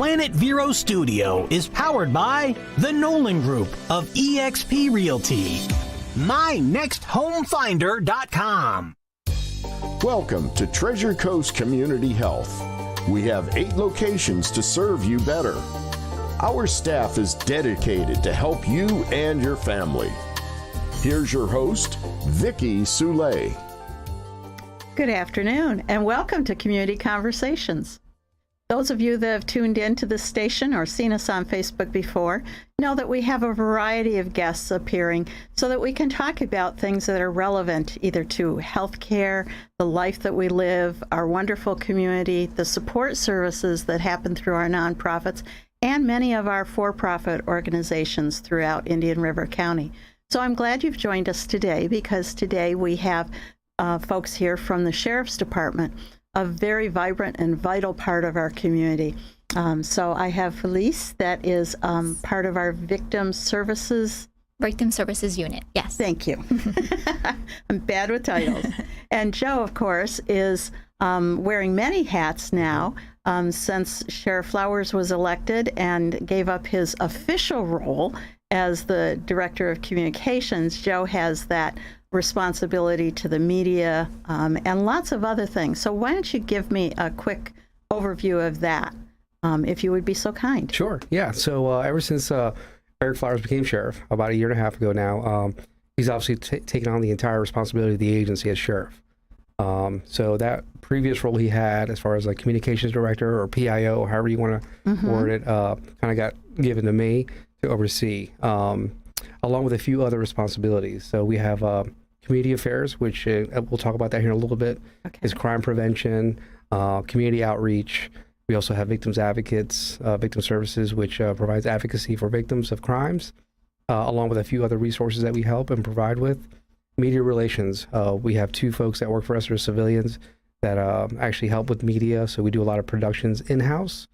Planet Vero Studio is powered by the Nolan Group of eXp Realty. MyNextHomeFinder.com. Welcome to Treasure Coast Community Health. We have 8 locations to serve you better. Our staff is dedicated to help you and your family. Here's your host, Vicki Soule. Good afternoon, and welcome to Community Conversations. Those of you that have tuned in to this station or seen us on Facebook before know that we have a variety of guests appearing so that we can talk about things that are relevant either to healthcare, the life that we live, our wonderful community, the support services that happen through our nonprofits, and many of our for-profit organizations throughout Indian River County. So I'm glad you've joined us today because today we have folks here from the Sheriff's Department, a very vibrant and vital part of our community. So I have Feliz, that is part of our Victim Services Unit, yes. Thank you. I'm bad with titles. And Joe, of course, is wearing many hats now since Sheriff Flowers was elected and gave up his official role as the Director of Communications. Joe has that responsibility to the media and lots of other things. So why don't you give me a quick overview of that, if you would be so kind? Sure, yeah. So ever since Eric Flowers became sheriff about a year and a half ago now, he's obviously taken on the entire responsibility of the agency as sheriff. So that previous role he had as far as like communications director or PIO, or however you want to word it, kind of got given to me to oversee, along with a few other responsibilities. So we have community affairs, which we'll talk about that here in a little bit, is crime prevention, community outreach. We also have victims advocates, victim services, which provides advocacy for victims of crimes, along with a few other resources that we help and provide with. Media relations, we have 2 folks that work for us who are civilians that actually help with media. So we do a lot of productions in-house.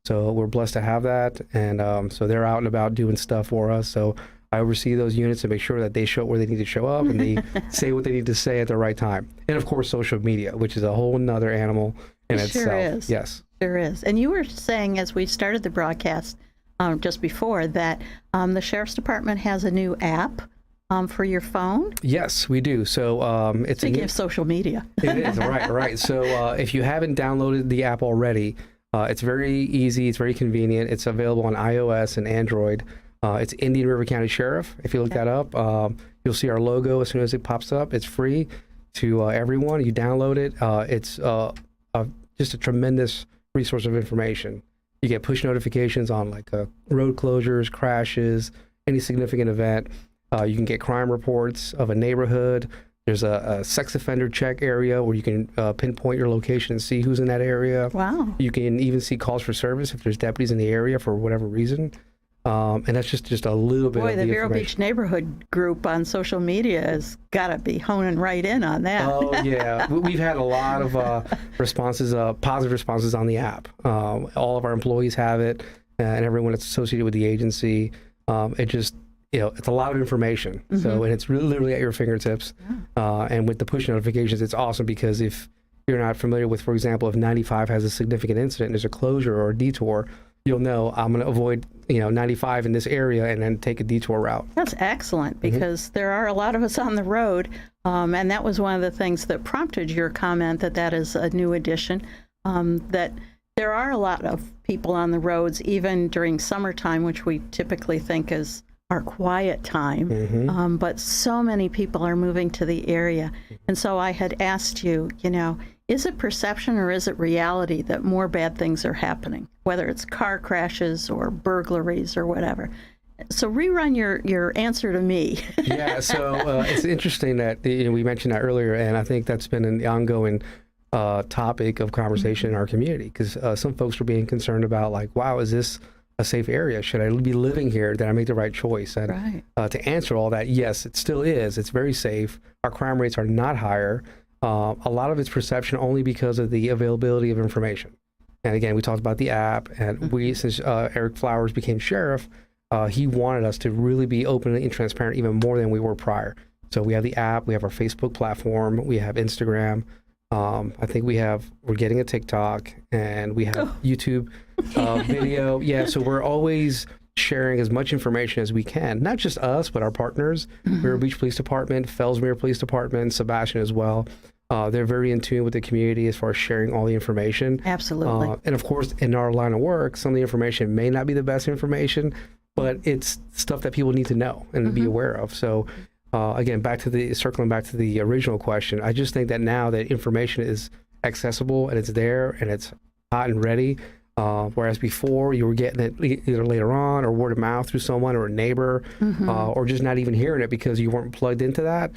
So we're blessed to have that. And so they're out and about doing stuff for us. So I oversee those units and make sure that they show up where they need to show up and they say what they need to say at the right time. And of course, social media, which is a whole nother animal in itself. Sure is. Yes. Sure is. And you were saying as we started the broadcast just before that the Sheriff's Department has a new app for your phone? Yes, we do. So it's Speaking of social media. It is, right. So if you haven't downloaded the app already, it's very easy. It's very convenient. It's available on iOS and Android. It's Indian River County Sheriff. If you look that up, you'll see our logo as soon as it pops up. It's free to everyone. You download it. It's just a tremendous resource of information. You get push notifications on like road closures, crashes, any significant event. You can get crime reports of a neighborhood. There's a sex offender check area where you can pinpoint your location and see who's in that area. Wow. You can even see calls for service if there's deputies in the area for whatever reason. And that's just a little bit of the Vero Beach neighborhood group on social media has got to be honing right in on that. Oh, yeah. We've had a lot of responses, positive responses on the app. All of our employees have it, and everyone that's associated with the agency. It just, it's a lot of information. So, and it's really literally at your fingertips. And with the push notifications, it's awesome because if you're not familiar with, for example, if 95 has a significant incident, there's a closure or a detour, you'll know I'm going to avoid, 95 in this area and then take a detour route. That's excellent because there are a lot of us on the road. And that was one of the things that prompted your comment that is a new addition, that there are a lot of people on the roads, even during summertime, which we typically think is our quiet time. But so many people are moving to the area. And so I had asked you, is it perception or is it reality that more bad things are happening, whether it's car crashes or burglaries or whatever? So rerun your answer to me. Yeah, so it's interesting that we mentioned that earlier, and I think that's been an ongoing topic of conversation in our community because some folks are being concerned about like, wow, is this a safe area? Should I be living here? Did I make the right choice? And to answer all that, yes, it still is. It's very safe. Our crime rates are not higher. A lot of it's perception only because of the availability of information. And again, we talked about the app, and since Eric Flowers became sheriff, he wanted us to really be open and transparent even more than we were prior. So we have the app, we have our Facebook platform, we have Instagram. I think we're getting a TikTok, and we have YouTube video. Yeah, so we're always sharing as much information as we can, not just us, but our partners, Vero Beach Police Department, Fellsmere Police Department, Sebastian as well. They're very in tune with the community as far as sharing all the information. Absolutely. And of course, in our line of work, some of the information may not be the best information, but it's stuff that people need to know and be aware of. So again, circling back to the original question, I just think that now that information is accessible and it's there and it's hot and ready, whereas before you were getting it either later on or word of mouth through someone or a neighbor, or just not even hearing it because you weren't plugged into that.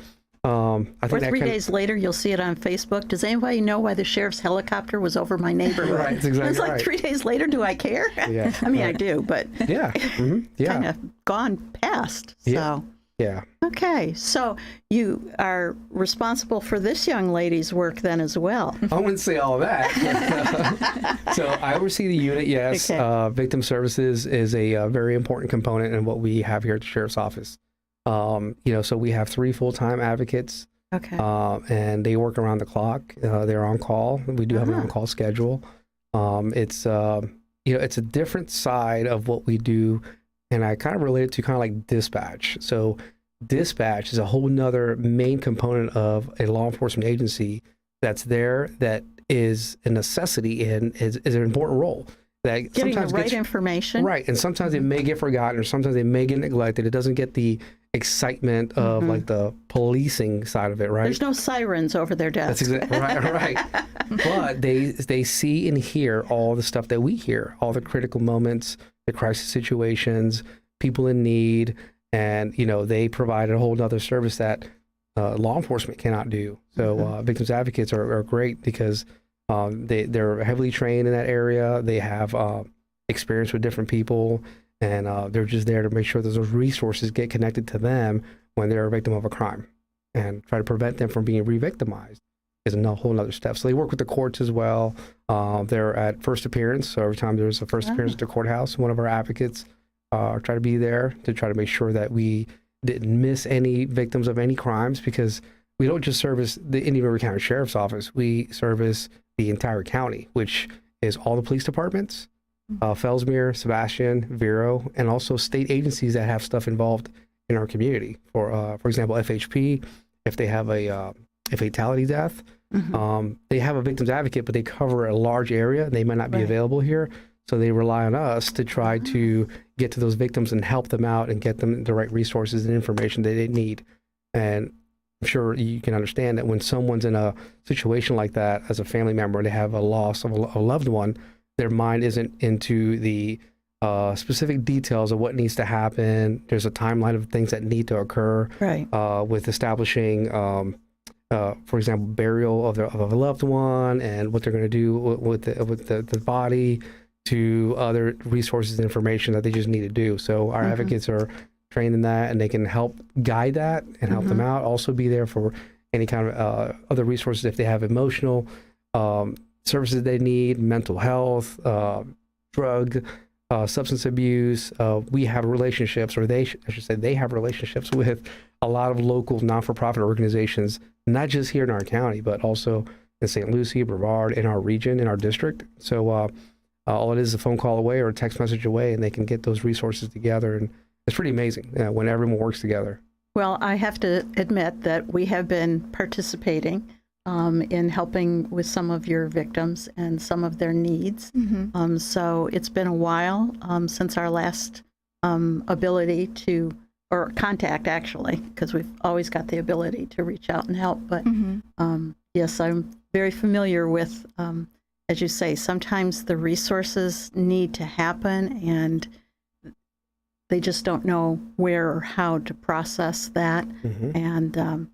I think or 3 days later, you'll see it on Facebook. Does anybody know why the sheriff's helicopter was over my neighborhood? Right, that's exactly It's like right. 3 days later, do I care? Yeah. I mean, I do, but Yeah. kind of gone past. So. Yeah. Okay, so you are responsible for this young lady's work then as well. I wouldn't say all of that. So I oversee the unit, yes. Okay. Victim services is a very important component in what we have here at the Sheriff's Office. So we have 3 full-time advocates, Okay. and they work around the clock. They're on call. We do have an on-call schedule. It's a different side of what we do, and I kind of relate it to kind of like dispatch. So dispatch is a whole nother main component of a law enforcement agency that's there, that is a necessity and is an important role. That Getting the sometimes right information. Right, and sometimes it may get forgotten, or sometimes it may get neglected. It doesn't get the excitement of like the policing side of it, right? There's no sirens over their desks. That's exactly right. But they see and hear all the stuff that we hear, all the critical moments, the crisis situations, people in need, and they provide a whole other service that law enforcement cannot do. So victims advocates are great because they're heavily trained in that area. They have experience with different people, and they're just there to make sure that those resources get connected to them when they're a victim of a crime, and try to prevent them from being re-victimized is a whole other step. So they work with the courts as well. They're at first appearance. So every time there's a first appearance at the courthouse, one of our advocates try to be there to try to make sure that we didn't miss any victims of any crimes, because we don't just service the Indian River County Sheriff's Office. We service the entire county, which is all the police departments, Fellsmere, Sebastian, Vero, and also state agencies that have stuff involved in our community. For example, FHP, if they have a fatality death, they have a victims advocate, but they cover a large area and they might not be available here. So they rely on us to try to get to those victims and help them out and get them the right resources and information that they need. And I'm sure you can understand that when someone's in a situation like that as a family member, they have a loss of a loved one, their mind isn't into the specific details of what needs to happen. There's a timeline of things that need to occur, with establishing, for example, burial of a loved one and what they're going to do with the body, to other resources and information that they just need to do. So our advocates are trained in that, and they can help guide that and help them out. Also be there for any kind of other resources if they have emotional services they need, mental health, drug, substance abuse. We have relationships, or they have relationships with a lot of local not-for-profit organizations, not just here in our county, but also in St. Lucie, Brevard, in our region, in our district. So all it is a phone call away or a text message away, and they can get those resources together. And it's pretty amazing when everyone works together. Well, I have to admit that we have been participating in helping with some of your victims and some of their needs. So it's been a while since our last ability to, or contact actually, because we've always got the ability to reach out and help. But yes, I'm very familiar with, as you say, sometimes the resources need to happen and they just don't know where or how to process that. And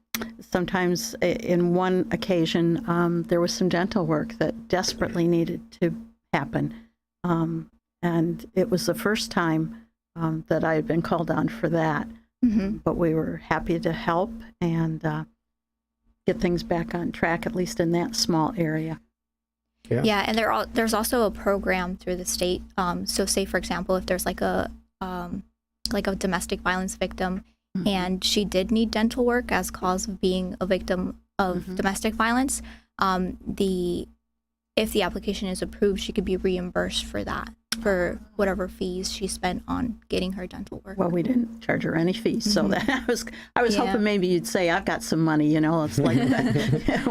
sometimes in one occasion, there was some dental work that desperately needed to happen. And it was the first time that I had been called on for that. But we were happy to help and get things back on track, at least in that small area. Yeah, and there's also a program through the state. So say, for example, if there's like a domestic violence victim and she did need dental work as cause of being a victim of domestic violence, if the application is approved, she could be reimbursed for that, for whatever fees she spent on getting her dental work. Well, we didn't charge her any fees, so that I was hoping maybe you'd say, I've got some money, it's like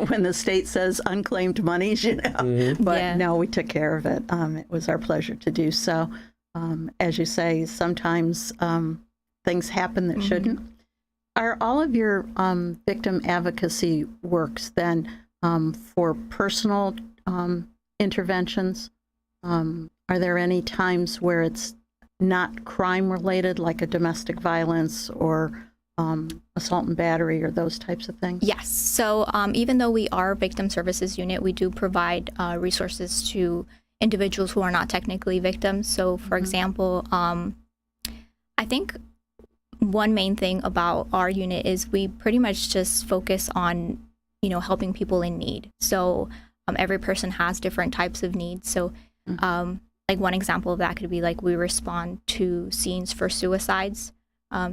when the state says unclaimed monies, but no, we took care of it. It was our pleasure to do so. As you say, sometimes things happen that shouldn't. Are all of your victim advocacy works then for personal interventions? Are there any times where it's not crime related, like a domestic violence or assault and battery or those types of things? Yes. So even though we are a victim services unit, we do provide resources to individuals who are not technically victims. So for example, I think one main thing about our unit is we pretty much just focus on, helping people in need. So every person has different types of needs. So like one example of that could be like we respond to scenes for suicides.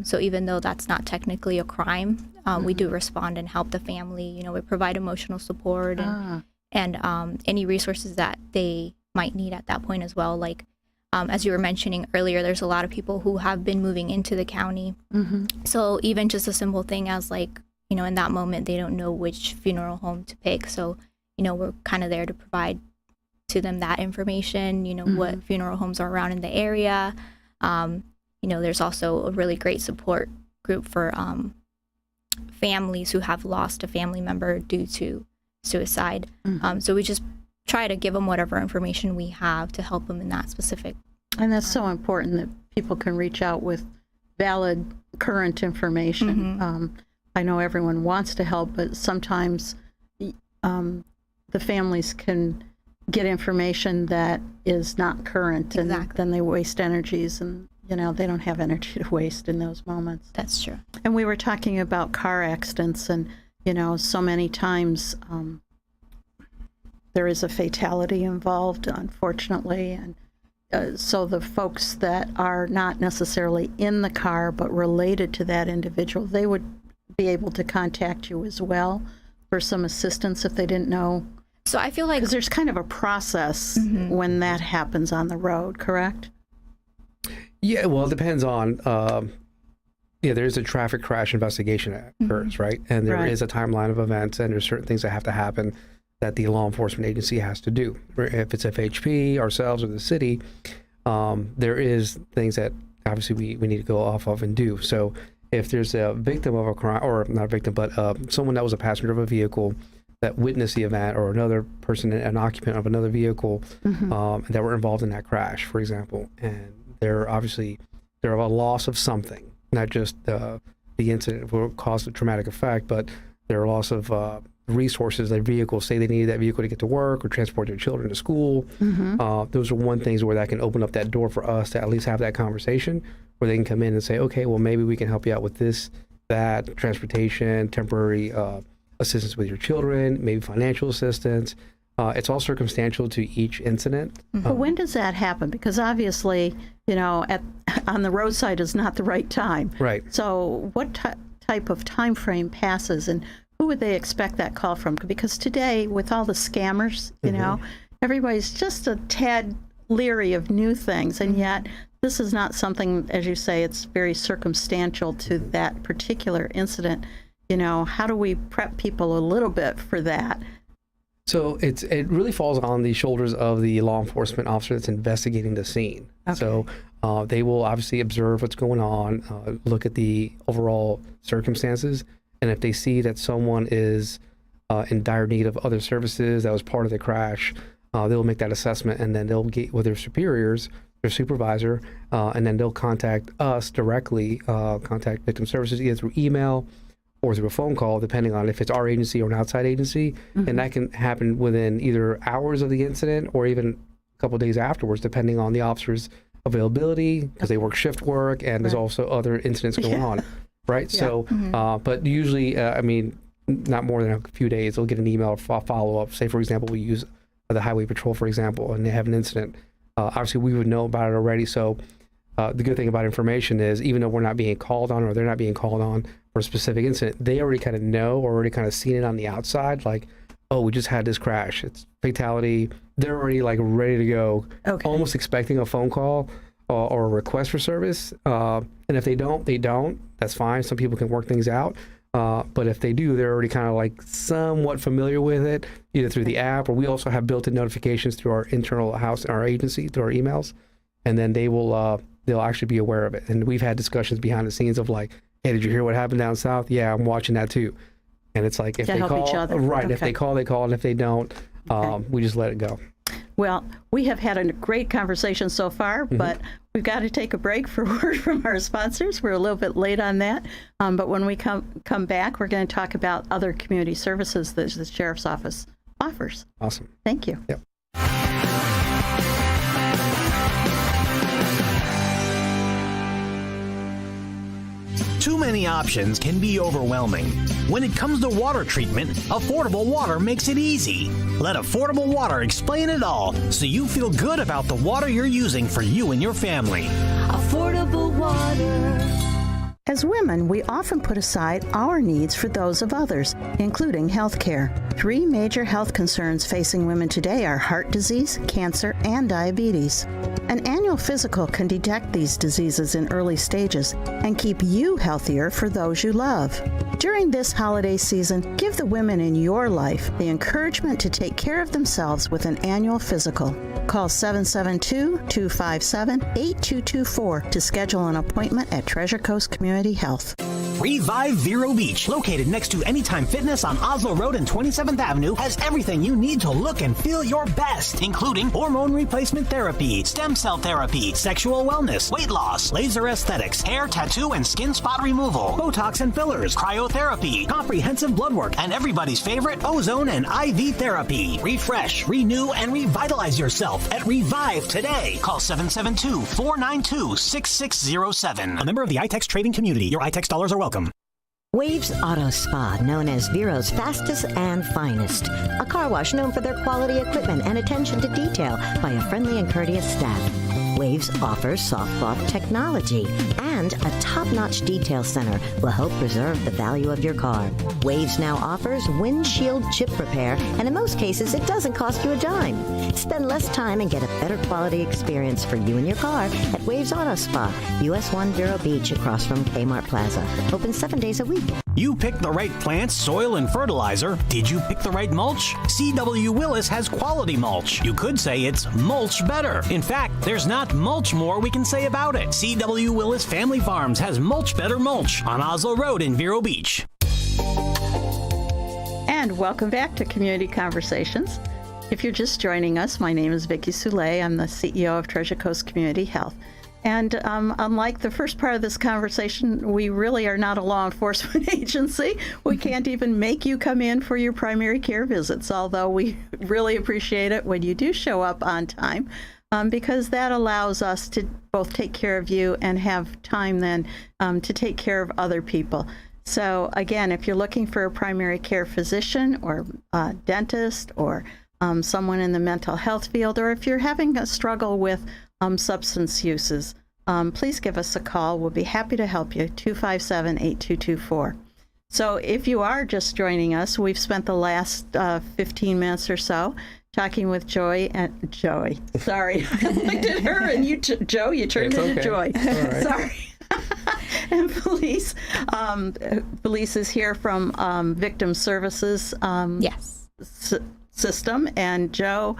So even though that's not technically a crime, we do respond and help the family. We provide emotional support and any resources that they might need at that point as well. Like as you were mentioning earlier, there's a lot of people who have been moving into the county. So even just a simple thing as like, in that moment, they don't know which funeral home to pick. So, we're kind of there to provide to them that information, what funeral homes are around in the area. There's also a really great support group for families who have lost a family member due to suicide. So we just try to give them whatever information we have to help them in that specific. And that's so important that people can reach out with valid, current information. I know everyone wants to help, but sometimes the families can get information that is not current, and then they waste energies, and they don't have energy to waste in those moments. That's true. And we were talking about car accidents, and so many times there is a fatality involved, unfortunately, and so the folks that are not necessarily in the car but related to that individual, they would be able to contact you as well for some assistance if they didn't know. So I feel like, because there's kind of a process when that happens on the road, correct? Yeah, well, it depends on, there's a traffic crash investigation that occurs, right? And there is a timeline of events, and there's certain things that have to happen that the law enforcement agency has to do. If it's FHP, ourselves, or the city, there is things that obviously we need to go off of and do. So if there's a victim of a crime, or not a victim, but someone that was a passenger of a vehicle that witnessed the event, or another person, an occupant of another vehicle that were involved in that crash, for example, and they're a loss of something, not just the incident will cause a traumatic effect, but they're a loss of resources, their vehicles, say they needed that vehicle to get to work or transport their children to school. Those are one things where that can open up that door for us to at least have that conversation, where they can come in and say, okay, well, maybe we can help you out with this, that, transportation, temporary assistance with your children, maybe financial assistance. It's all circumstantial to each incident. But when does that happen? Because obviously, on the roadside is not the right time. Right. So what type of time frame passes, and who would they expect that call from? Because today, with all the scammers, everybody's just a tad leery of new things, and yet this is not something, as you say, it's very circumstantial to that particular incident. How do we prep people a little bit for that? So it really falls on the shoulders of the law enforcement officer that's investigating the scene. Okay. So they will obviously observe what's going on, look at the overall circumstances, and if they see that someone is in dire need of other services that was part of the crash, they'll make that assessment, and then they'll get with their superiors, their supervisor, and then they'll contact us directly, contact victim services either through email or through a phone call, depending on if it's our agency or an outside agency. And that can happen within either hours of the incident or even a couple of days afterwards, depending on the officer's availability, because they work shift work, and there's also other incidents going on, right? So, but usually, not more than a few days, they'll get an email or follow-up. Say, for example, we use the highway patrol, for example, and they have an incident. Obviously, we would know about it already. So the good thing about information is, even though we're not being called on, or they're not being called on for a specific incident, they already kind of know, or already kind of seen it on the outside, like, oh, we just had this crash. It's fatality. They're already like ready to go, almost expecting a phone call or a request for service. And if they don't, they don't. That's fine. Some people can work things out. But if they do, they're already kind of like somewhat familiar with it, either through the app, or we also have built-in notifications through our internal house, our agency, through our emails. And then they'll actually be aware of it. And we've had discussions behind the scenes of like, hey, did you hear what happened down south? Yeah, I'm watching that too. And it's like, if they call, right, if they call, and if they don't, we just let it go. Well, we have had a great conversation so far, but we've got to take a break for word from our sponsors. We're a little bit late on that, but when we come back, we're going to talk about other community services that the Sheriff's Office offers. Awesome. Thank you. Yep. Too many options can be overwhelming. When it comes to water treatment, Affordable Water makes it easy. Let Affordable Water explain it all so you feel good about the water you're using for you and your family. Affordable Water. As women, we often put aside our needs for those of others, including health care. 3 major health concerns facing women today are heart disease, cancer, and diabetes. An annual physical can detect these diseases in early stages and keep you healthier for those you love. During this holiday season, give the women in your life the encouragement to take care of themselves with an annual physical. Call 772-257-8224 to schedule an appointment at Treasure Coast Community Health. Revive Vero Beach, located next to Anytime Fitness on Oslo Road and 27th Avenue, has everything you need to look and feel your best, including hormone replacement therapy, stem cell therapy, sexual wellness, weight loss, laser aesthetics, hair, tattoo, and skin spot removal, Botox and fillers, cryotherapy, comprehensive blood work, and everybody's favorite ozone and IV therapy. Refresh, renew, and revitalize yourself at Revive today. Call 772-492-6607. A member of the iTex trading community. Your iTex dollars are welcome. Waves Auto Spa, known as Vero's fastest and finest. A car wash known for their quality equipment and attention to detail by a friendly and courteous staff. Waves offers soft cloth technology, and a top-notch detail center will help preserve the value of your car. Waves now offers windshield chip repair, and in most cases, it doesn't cost you a dime. Spend less time and get a better quality experience for you and your car at Waves Auto Spa, US 1 Vero Beach, across from Kmart Plaza. Open 7 days a week. You picked the right plants, soil, and fertilizer. Did you pick the right mulch? C.W. Willis has quality mulch. You could say it's mulch better. In fact, there's not mulch more we can say about it. C.W. Willis Family Farms has mulch better mulch on Oslo Road in Vero Beach. And welcome back to Community Conversations. If you're just joining us, my name is Vicki Soule. I'm the CEO of Treasure Coast Community Health. And unlike the first part of this conversation, we really are not a law enforcement agency. We can't even make you come in for your primary care visits, although we really appreciate it when you do show up on time, because that allows us to both take care of you and have time then to take care of other people. So again, if you're looking for a primary care physician or dentist or someone in the mental health field, or if you're having a struggle with substance uses, please give us a call. We'll be happy to help you, 257-8224. So if you are just joining us, we've spent the last 15 minutes or so talking with Joy. Sorry, I looked at her and you, Joe, you turned into Joy. Right. Sorry. And Feliz. Feliz is here from Victim Services. Yes. System, and Joe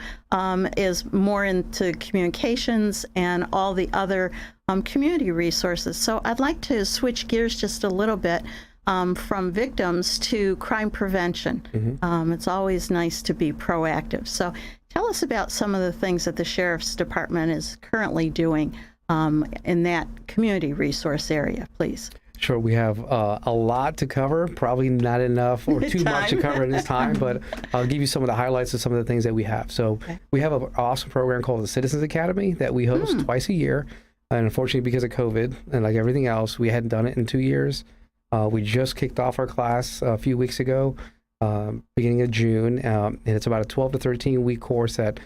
is more into communications and all the other community resources. So I'd like to switch gears just a little bit from victims to crime prevention. It's always nice to be proactive. So tell us about some of the things that the Sheriff's Department is currently doing in that community resource area, please. Sure, we have a lot to cover, probably not enough or too much to cover at this time, but I'll give you some of the highlights of some of the things that we have. So we have an awesome program called the Citizens Academy that we host twice a year. And unfortunately, because of COVID and like everything else, we hadn't done it in 2 years. We just kicked off our class a few weeks ago, beginning of June. And it's about a 12 to 13 week course that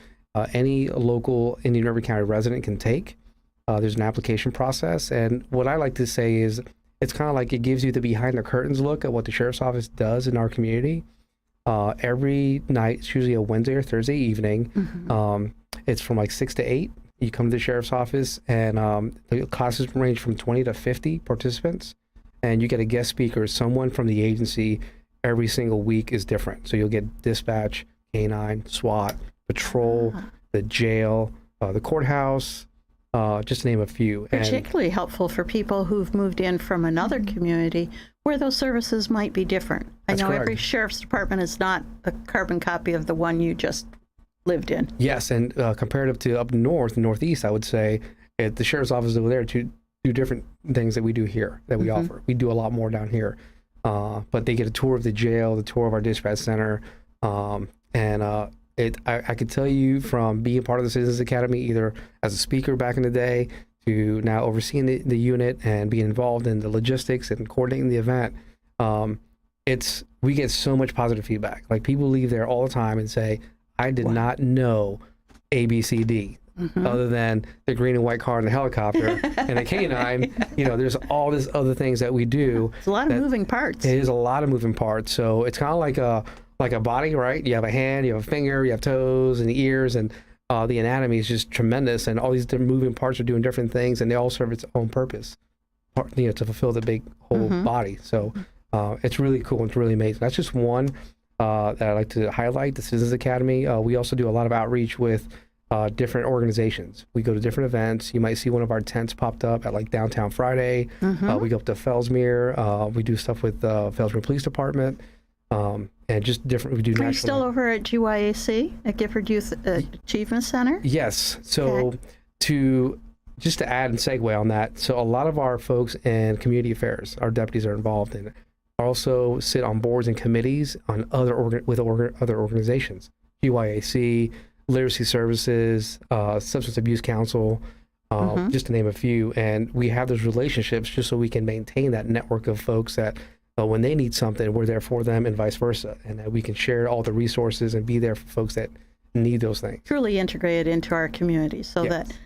any local Indian River County resident can take. There's an application process. And what I like to say is, it's kind of like it gives you the behind the curtains look at what the Sheriff's Office does in our community. Every night, it's usually a Wednesday or Thursday evening. It's from like 6 to 8. You come to the sheriff's office, and the classes range from 20 to 50 participants, and you get a guest speaker. Someone from the agency every single week is different. So you'll get dispatch, canine, SWAT, patrol, the jail, the courthouse, just to name a few. Particularly helpful for people who've moved in from another community where those services might be different. I know correct. every sheriff's department is not a carbon copy of the one you just lived in. Yes, and comparative to up north, northeast, I would say the sheriff's office over there to do different things that we do here, that we offer. We do a lot more down here. But they get a tour of the jail, the tour of our dispatch center, and I could tell you from being part of the Citizens Academy, either as a speaker back in the day to now overseeing the unit and being involved in the logistics and coordinating the event, we get so much positive feedback. Like, people leave there all the time and say, I did not know ABCD. Other than the green and white car and the helicopter and the canine, there's all this other things that we do. It's a lot of moving parts. It is a lot of moving parts. So it's kind of like a body, right? You have a hand, you have a finger, you have toes and ears, and the anatomy is just tremendous. And all these different moving parts are doing different things, and they all serve its own purpose, to fulfill the big whole body. So it's really cool. It's really amazing. That's just one that I like to highlight, the Citizens Academy. We also do a lot of outreach with different organizations. We go to different events. You might see one of our tents popped up at like Downtown Friday. We go up to Fellsmere. We do stuff with Fellsmere Police Department, and just different. We do. Are you still over at GYAC at Gifford Youth Achievement Center? Yes. So to add and segue on that, so a lot of our folks in community affairs, our deputies are involved in it, also sit on boards and committees on other organizations, GYAC, Literacy Services, Substance Abuse Council, just to name a few. And we have those relationships just so we can maintain that network of folks that when they need something, we're there for them, and vice versa. And that we can share all the resources and be there for folks that need those things. Truly integrated into our community so that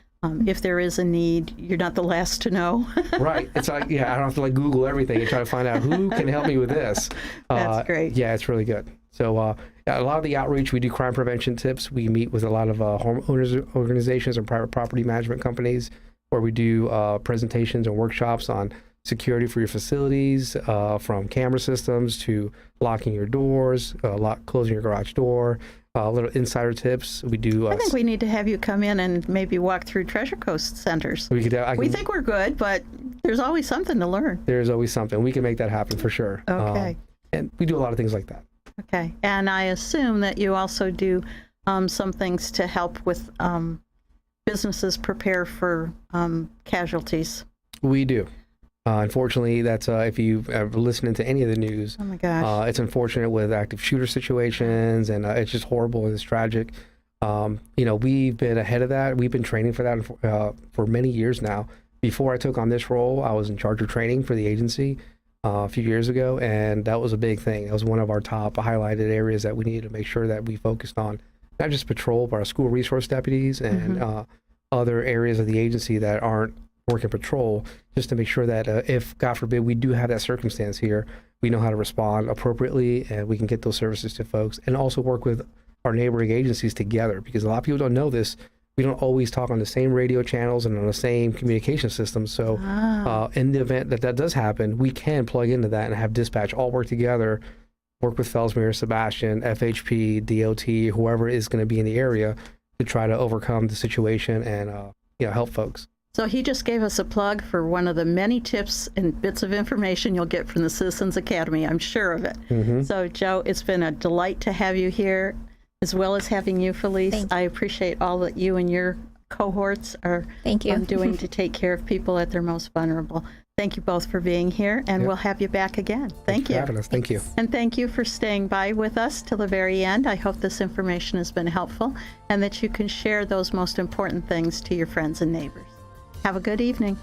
if there is a need, you're not the last to know. Right. It's like, I don't have to Google everything and try to find out who can help me with this. That's great. Yeah, it's really good. So a lot of the outreach, we do crime prevention tips. We meet with a lot of homeowners organizations and private property management companies where we do presentations and workshops on security for your facilities, from camera systems to locking your doors, closing your garage door, little insider tips. We do. I think we need to have you come in and maybe walk through Treasure Coast centers. We think we're good, but there's always something to learn. There's always something. We can make that happen for sure. Okay. And we do a lot of things like that. Okay. And I assume that you also do some things to help with businesses prepare for casualties. We do. Unfortunately, that's if you are listening to any of the news, oh my gosh, it's unfortunate with active shooter situations, and it's just horrible and it's tragic. We've been ahead of that. We've been training for that for many years now. Before I took on this role, I was in charge of training for the agency a few years ago, and that was a big thing. That was one of our top highlighted areas that we needed to make sure that we focused on, not just patrol, but our school resource deputies and other areas of the agency that aren't working patrol, just to make sure that if, God forbid, we do have that circumstance here, we know how to respond appropriately and we can get those services to folks, and also work with our neighboring agencies together, because a lot of people don't know this. We don't always talk on the same radio channels and on the same communication systems. So in the event that does happen, we can plug into that and have dispatch all work together, work with Fellsmere, Sebastian, FHP, DOT, whoever is going to be in the area to try to overcome the situation and help folks. So he just gave us a plug for one of the many tips and bits of information you'll get from the Citizens Academy. I'm sure of it. So, Joe, it's been a delight to have you here, as well as having you, Feliz. I appreciate all that you and your cohorts are doing to take care of people at their most vulnerable. Thank you both for being here, and we'll have you back again. Thank you. Thanks for having us. Thank you. And thank you for staying by with us till the very end. I hope this information has been helpful and that you can share those most important things to your friends and neighbors. Have a good evening.